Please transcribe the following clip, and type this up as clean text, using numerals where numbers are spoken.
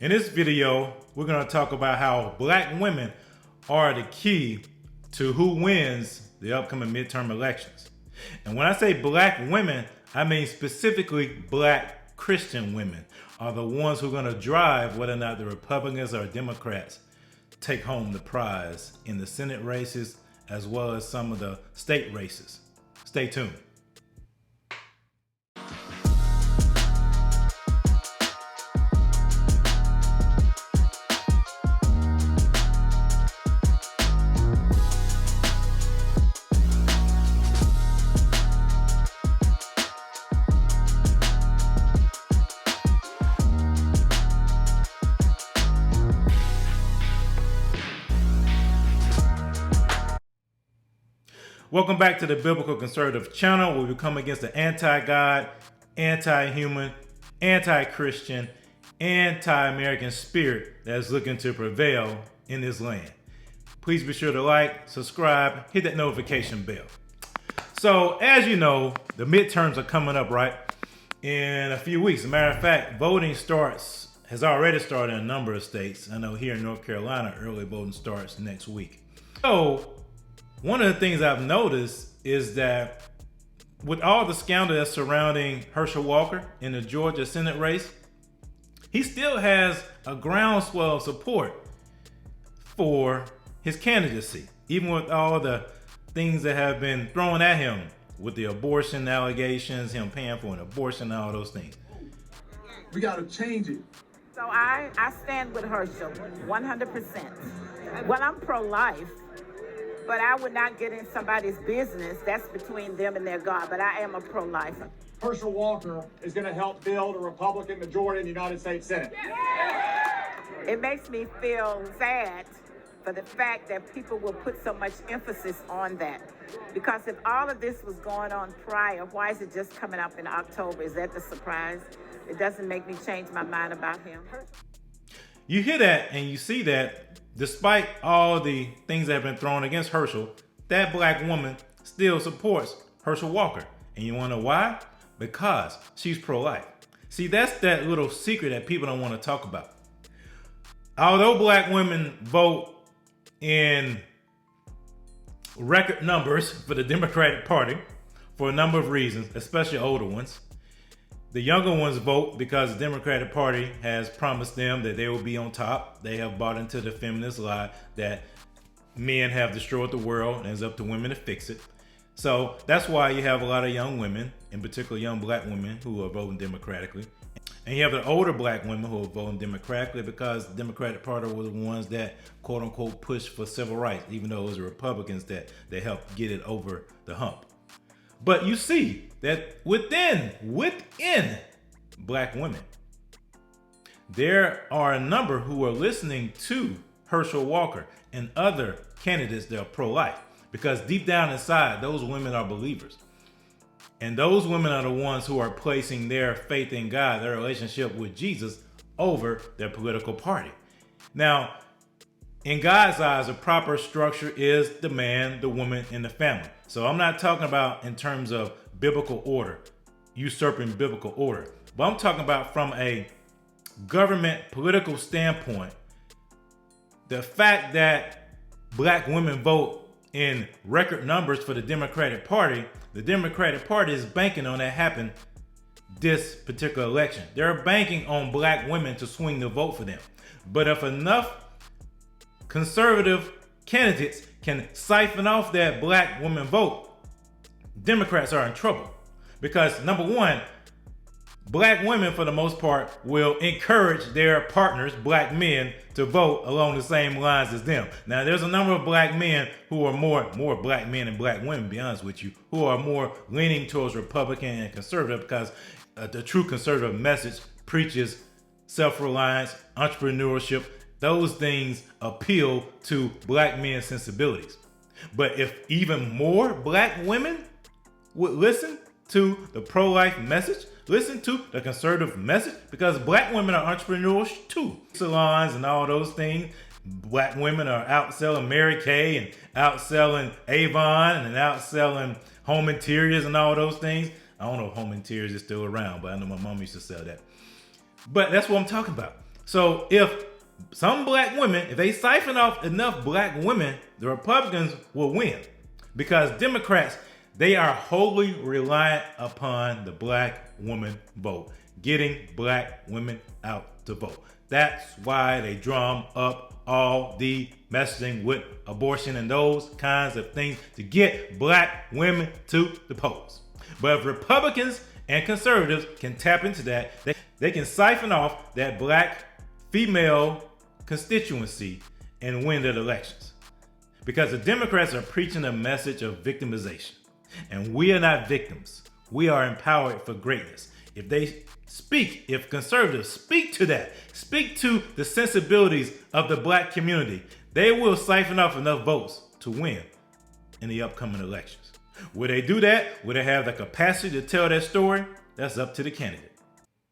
In this video, we're going to talk about how black women are the key to who wins the upcoming midterm elections. And when I say black women, I mean specifically black Christian women are the ones who are going to drive whether or not the Republicans or Democrats take home the prize in the Senate races as well as some of the state races. Stay tuned. Welcome back to the Biblical Conservative channel, where we come against the anti-God, anti-human, anti-Christian, anti-American spirit that's looking to prevail in this land. Please be sure to like, subscribe, hit that notification bell. So as you know, the midterms are coming up, right? In a few weeks. As a matter of fact, voting has already started in a number of states. I know here in North Carolina, early voting starts next week. So one of the things I've noticed is that with all the scandal that's surrounding Herschel Walker in the Georgia Senate race, he still has a groundswell of support for his candidacy, even with all the things that have been thrown at him with the abortion allegations, him paying for an abortion, all those things. We got to change it. So I stand with Herschel 100%. Well, I'm pro-life, but I would not get in somebody's business. That's between them and their God, but I am a pro-lifer. Herschel Walker is going to help build a Republican majority in the United States Senate. It makes me feel sad for the fact that people will put so much emphasis on that. Because if all of this was going on prior, why is it just coming up in October? Is that the surprise? It doesn't make me change my mind about him. You hear that and you see that despite all the things that have been thrown against Herschel, that black woman still supports Herschel Walker. And you want to know why? Because she's pro-life. See, that's that little secret that people don't want to talk about. Although black women vote in record numbers for the Democratic Party for a number of reasons, especially older ones, the younger ones vote because the Democratic Party has promised them that they will be on top. They have bought into the feminist lie that men have destroyed the world and it's up to women to fix it. So that's why you have a lot of young women, in particular young black women, who are voting Democratically. And you have the older black women who are voting Democratically because the Democratic Party were the ones that, quote unquote, pushed for civil rights, even though it was the Republicans that helped get it over the hump. But you see that within black women, there are a number who are listening to Herschel Walker and other candidates that are pro-life, because deep down inside, those women are believers. And those women are the ones who are placing their faith in God, their relationship with Jesus, over their political party. Now, in God's eyes, a proper structure is the man, the woman, and the family. So I'm not talking about in terms of biblical order, usurping biblical order, but I'm talking about from a government political standpoint, the fact that black women vote in record numbers for the Democratic Party is banking on that happen this particular election. They're banking on black women to swing the vote for them. But if enough conservative candidates can siphon off that black woman vote, Democrats are in trouble. Because number one, black women for the most part will encourage their partners, black men, to vote along the same lines as them. Now there's a number of black men who are more black men and black women, to be honest with you, who are more leaning towards Republican and conservative, because the true conservative message preaches self-reliance, entrepreneurship. Those things appeal to black men's sensibilities. But if even more black women would listen to the pro-life message, listen to the conservative message, because black women are entrepreneurs too. Salons and all those things. Black women are outselling Mary Kay and outselling Avon and outselling home interiors and all those things. I don't know if home interiors is still around, but I know my mom used to sell that. But that's what I'm talking about. So if some black women, if they siphon off enough black women, the Republicans will win. Because Democrats, they are wholly reliant upon the black woman vote, getting black women out to vote. That's why they drum up all the messaging with abortion and those kinds of things to get black women to the polls. But if Republicans and conservatives can tap into that, they can siphon off that black female constituency and win their elections. Because the Democrats are preaching a message of victimization. And we are not victims. We are empowered for greatness. If conservatives speak to that, speak to the sensibilities of the black community, they will siphon off enough votes to win in the upcoming elections. Will they do that? Will they have the capacity to tell that story? That's up to the candidate.